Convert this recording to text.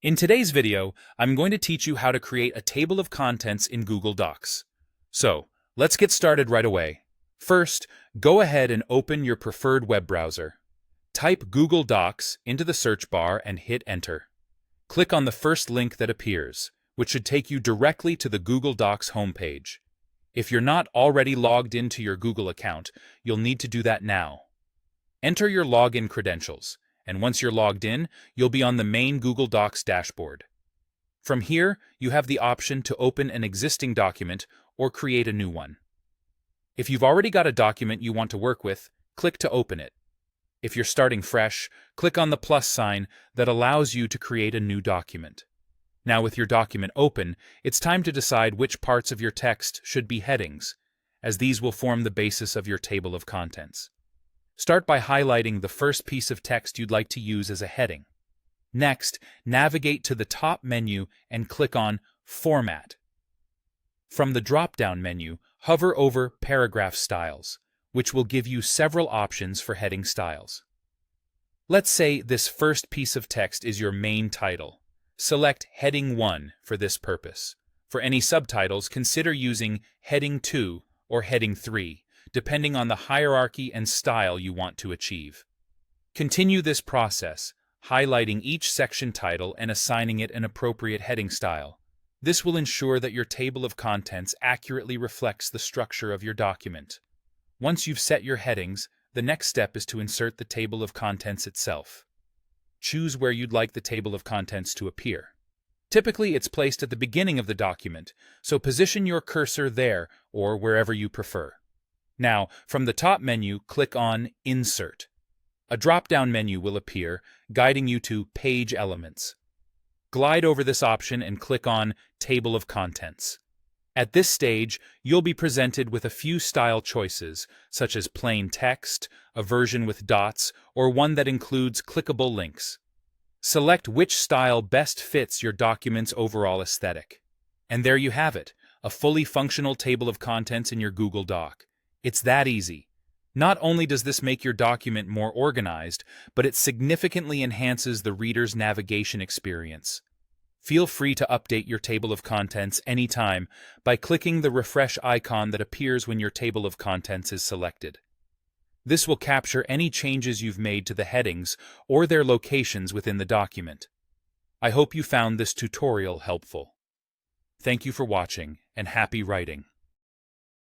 In today's video, I'm going to teach you how to create a table of contents in Google Docs. So, let's get started right away. First, go ahead and open your preferred web browser. Type Google Docs into the search bar and hit Enter. Click on the first link that appears, which should take you directly to the Google Docs homepage. If you're not already logged into your Google account, you'll need to do that now. Enter your login credentials, and once you're logged in, you'll be on the main Google Docs dashboard. From here, you have the option to open an existing document or create a new one. If you've already got a document you want to work with, click to open it. If you're starting fresh, click on the plus sign that allows you to create a new document. Now with your document open, it's time to decide which parts of your text should be headings, as these will form the basis of your table of contents. Start by highlighting the first piece of text you'd like to use as a heading. Next, navigate to the top menu and click on Format. From the drop-down menu, hover over Paragraph Styles, which will give you several options for heading styles. Let's say this first piece of text is your main title. Select Heading 1 for this purpose. For any subtitles, consider using Heading 2 or Heading 3, depending on the hierarchy and style you want to achieve. Continue this process, highlighting each section title and assigning it an appropriate heading style. This will ensure that your table of contents accurately reflects the structure of your document. Once you've set your headings, the next step is to insert the table of contents itself. Choose where you'd like the table of contents to appear. Typically, it's placed at the beginning of the document, so position your cursor there or wherever you prefer. Now, from the top menu, click on Insert. A drop-down menu will appear, guiding you to Page Elements. Glide over this option and click on Table of Contents. At this stage, you'll be presented with a few style choices, such as plain text, a version with dots, or one that includes clickable links. Select which style best fits your document's overall aesthetic. And there you have it, a fully functional table of contents in your Google Doc. It's that easy. Not only does this make your document more organized, but it significantly enhances the reader's navigation experience. Feel free to update your table of contents anytime by clicking the refresh icon that appears when your table of contents is selected. This will capture any changes you've made to the headings or their locations within the document. I hope you found this tutorial helpful. Thank you for watching, and happy writing.